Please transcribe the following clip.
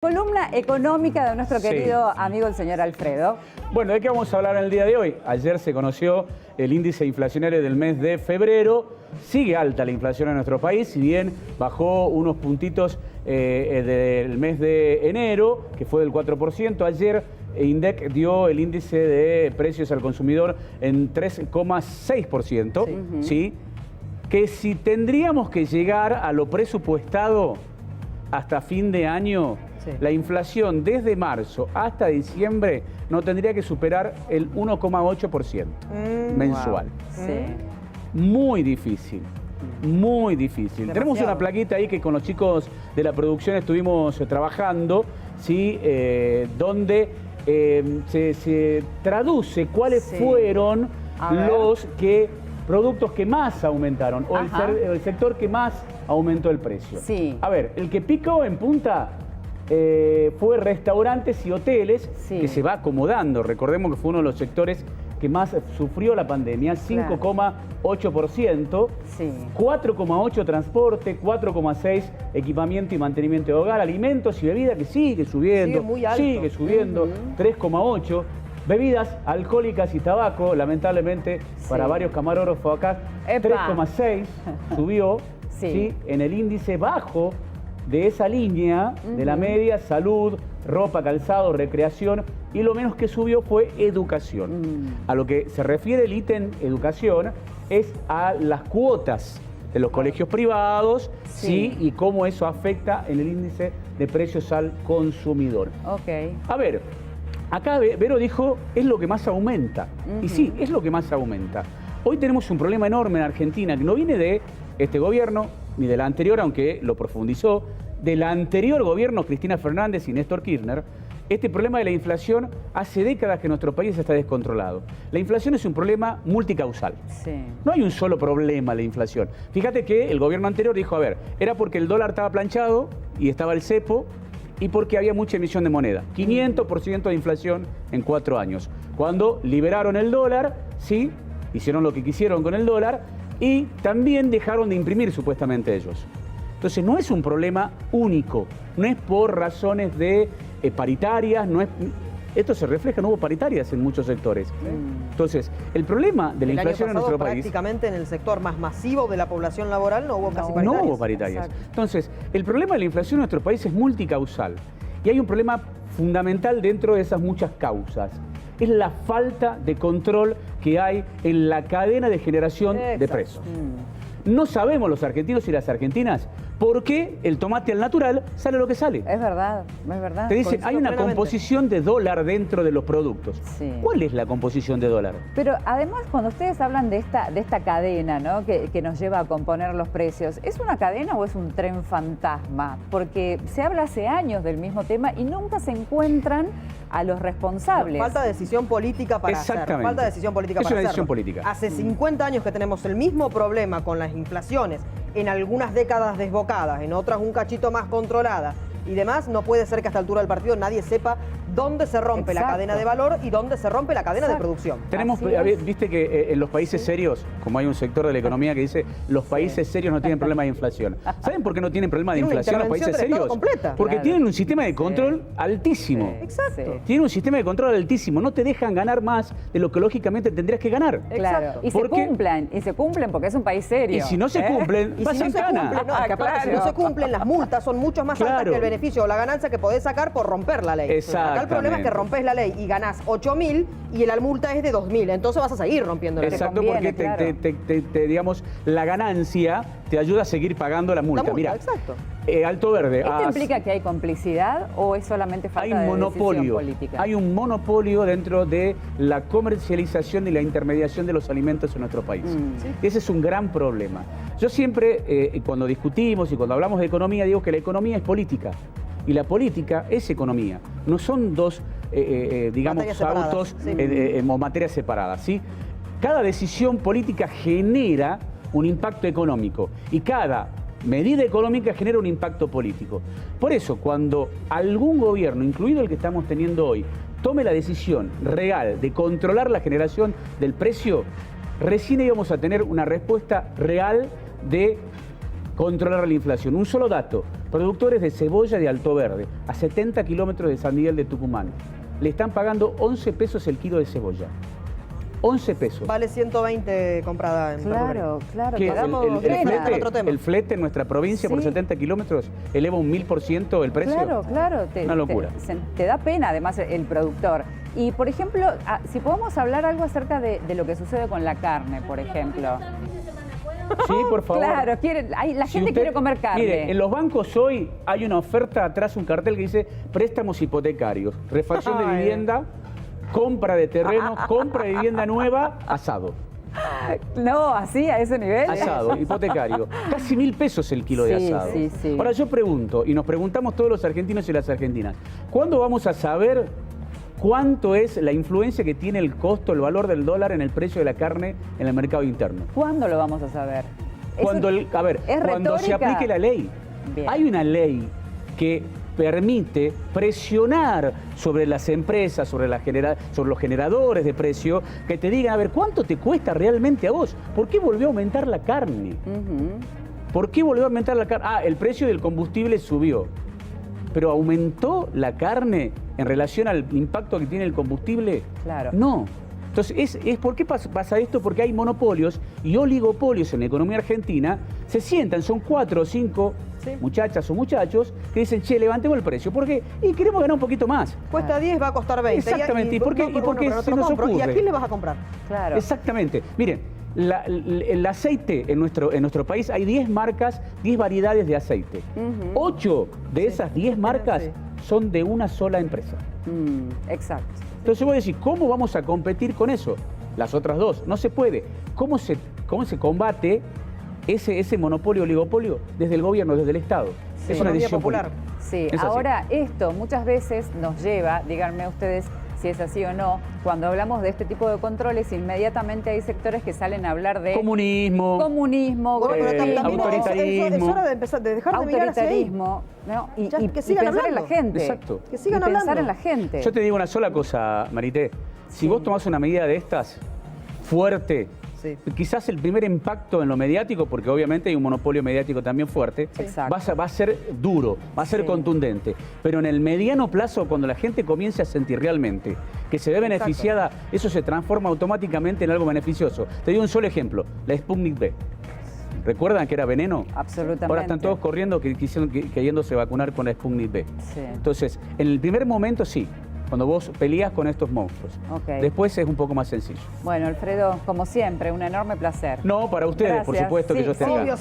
Columna económica de nuestro querido amigo el señor Alfredo. Bueno, ¿de qué vamos a hablar en el día de hoy? Ayer se conoció el índice inflacionario del mes de febrero. Sigue alta la inflación en nuestro país, si bien bajó unos puntitos del mes de enero, que fue del 4%. Ayer INDEC dio el índice de precios al consumidor en 3,6%, ¿sí? Que si tendríamos que llegar a lo presupuestado hasta fin de año, la inflación desde marzo hasta diciembre no tendría que superar el 1,8% mensual. Wow. Sí. Muy difícil, muy difícil. Demasiado. Tenemos una plaquita ahí que con los chicos de la producción estuvimos trabajando, ¿sí? Donde se traduce cuáles fueron los productos que más aumentaron o el sector que más aumentó el precio. Sí. A ver, el que picó en punta fue restaurantes y hoteles, que se va acomodando. Recordemos que fue uno de los sectores que más sufrió la pandemia, 5,8%, 4,8% transporte, 4,6% equipamiento y mantenimiento de hogar, alimentos y bebidas, que sigue subiendo, sigue muy alto. sigue subiendo, 3,8%. Bebidas alcohólicas y tabaco, lamentablemente para varios camarógrafos acá, 3,6% subió, ¿sí? En el índice bajo de esa línea, de la media, salud, ropa, calzado, recreación, y lo menos que subió fue educación. A lo que se refiere el ítem educación es a las cuotas de los colegios privados, ¿sí? Y cómo eso afecta en el índice de precios al consumidor. A ver, acá Vero dijo, es lo que más aumenta. Y sí, es lo que más aumenta. Hoy tenemos un problema enorme en Argentina, que no viene de este gobierno, ni del anterior, aunque lo profundizó, del anterior gobierno, Cristina Fernández y Néstor Kirchner. Este problema de la inflación hace décadas que nuestro país está descontrolado. La inflación es un problema multicausal. No hay un solo problema la inflación. Fíjate que el gobierno anterior dijo, a ver, era porque el dólar estaba planchado y estaba el cepo, y porque había mucha emisión de moneda. 500% de inflación en 4 años. Cuando liberaron el dólar, sí, hicieron lo que quisieron con el dólar y también dejaron de imprimir supuestamente ellos. Entonces no es un problema único, no es por razones de paritarias, no es... Esto se refleja, no hubo paritarias en muchos sectores. Entonces, el problema de la inflación en nuestro país... prácticamente en el sector más masivo de la población laboral no hubo casi paritarias. No hubo paritarias. Entonces, el problema de la inflación en nuestro país es multicausal. Y hay un problema fundamental dentro de esas muchas causas. Es la falta de control que hay en la cadena de generación de precios. No sabemos los argentinos y las argentinas por qué el tomate al natural sale lo que sale. Es verdad, es verdad. Te dicen, hay una composición de dólar dentro de los productos. ¿Cuál es la composición de dólar? Pero además, cuando ustedes hablan de esta cadena, ¿no? que nos lleva a componer los precios, ¿es una cadena o es un tren fantasma? Porque se habla hace años del mismo tema y nunca se encuentran a los responsables. Falta decisión política para hacerlo. Falta decisión política para hacerlo. Es una decisión política. Hace 50 años que tenemos el mismo problema con las inflaciones, en algunas décadas desbocadas, en otras un cachito más controlada y demás. No puede ser que a esta altura del partido nadie sepa dónde se rompe la cadena de valor y dónde se rompe la cadena de producción. Viste que en los países serios, como hay un sector de la economía que dice, los países serios no tienen problema de inflación. ¿Saben por qué no tienen problema de inflación los países serios? Porque tienen un sistema de control altísimo. Tienen un sistema de control altísimo. No te dejan ganar más de lo que lógicamente tendrías que ganar. Y se cumplen porque es un país serio. Y si no se cumplen, pasan cana. Si no se cumplen, las multas son mucho más altas que el beneficio o la ganancia que podés sacar por romper la ley. Acá el problema es que rompes la ley y ganás 8.000 y la multa es de 2.000. Entonces vas a seguir rompiendo la ley. Exacto, porque digamos, la ganancia te ayuda a seguir pagando la multa. Mira, Alto Verde. ¿Esto implica que hay complicidad o es solamente falta de decisión política? Hay un monopolio dentro de la comercialización y la intermediación de los alimentos en nuestro país. Ese es un gran problema. Yo siempre, cuando discutimos y cuando hablamos de economía, digo que la economía es política. Y la política es economía. No son dos, digamos, autos o materias separadas, ¿sí? Cada decisión política genera un impacto económico y cada medida económica genera un impacto político. Por eso, cuando algún gobierno, incluido el que estamos teniendo hoy, tome la decisión real de controlar la generación del precio, recién íbamos a tener una respuesta real de controlar la inflación. Un solo dato. productores de cebolla de Alto Verde, a 70 kilómetros de San Miguel de Tucumán. Le están pagando 11 pesos el kilo de cebolla. 11 pesos. Vale 120 comprada en Claro, claro. ¿Qué? Otro tema. El flete en nuestra provincia por 70 kilómetros eleva un 1000% el precio. Claro, claro. Una locura. Te da pena además el productor. Y por ejemplo, si podemos hablar algo acerca de lo que sucede con la carne, por ejemplo. Sí, por favor. Claro, la gente quiere comer carne. Mire, en los bancos hoy hay una oferta atrás, un cartel que dice préstamos hipotecarios, refacción de vivienda, compra de terreno, compra de vivienda nueva, asado. No, así, a ese nivel. Asado, hipotecario. Casi 1000 pesos el kilo de asado. Sí. Ahora yo pregunto, y nos preguntamos todos los argentinos y las argentinas, ¿cuándo vamos a saber cuánto es la influencia que tiene el costo, el valor del dólar en el precio de la carne en el mercado interno? ¿Cuándo lo vamos a saber? Cuando se aplique la ley. Bien. Hay una ley que permite presionar sobre las empresas, sobre los generadores de precio, que te digan, a ver, ¿cuánto te cuesta realmente a vos? ¿Por qué volvió a aumentar la carne? ¿Por qué volvió a aumentar la carne? Ah, el precio del combustible subió. ¿Pero aumentó la carne en relación al impacto que tiene el combustible? Claro. No. Entonces, ¿por qué pasa esto? Porque hay monopolios y oligopolios en la economía argentina. Se sientan, son 4 o 5 muchachas o muchachos que dicen, che, levantemos el precio. ¿Por qué? Y queremos ganar un poquito más. Cuesta 10, va a costar 20. Exactamente. ¿Y por qué se nos ocurre? ¿Y a quién le vas a comprar? Claro. Exactamente. Miren, el aceite en nuestro país hay 10 marcas, 10 variedades de aceite. 8 de esas 10 marcas son de una sola empresa. Exacto. Entonces voy a decir, ¿cómo vamos a competir con eso? Las otras dos. No se puede. ¿Cómo se combate ese monopolio, oligopolio? Desde el gobierno, desde el Estado. Sí. Es una decisión popular. Sí, ahora esto muchas veces nos lleva, díganme ustedes si es así o no, cuando hablamos de este tipo de controles, inmediatamente hay sectores que salen a hablar de comunismo, autoritarismo, es hora de empezar, de dejar de mirar hacia ahí. ¿no? Y que sigan pensar en la hablando. gente. Exacto. Que sigan pensar hablando. en la gente. Yo te digo una sola cosa, Marité. Si vos tomás una medida de estas fuerte, quizás el primer impacto en lo mediático, porque obviamente hay un monopolio mediático también fuerte, va a ser duro, va a ser contundente. Pero en el mediano plazo, cuando la gente comience a sentir realmente que se ve beneficiada, eso se transforma automáticamente en algo beneficioso. Te doy un solo ejemplo, la Sputnik V. ¿Recuerdan que era veneno? Absolutamente. Ahora están todos corriendo, queriéndose vacunar con la Sputnik V. Entonces, en el primer momento sí, cuando vos peleás con estos monstruos. Después es un poco más sencillo. Bueno, Alfredo, como siempre, un enorme placer. No, para ustedes, por supuesto, que yo esté acá.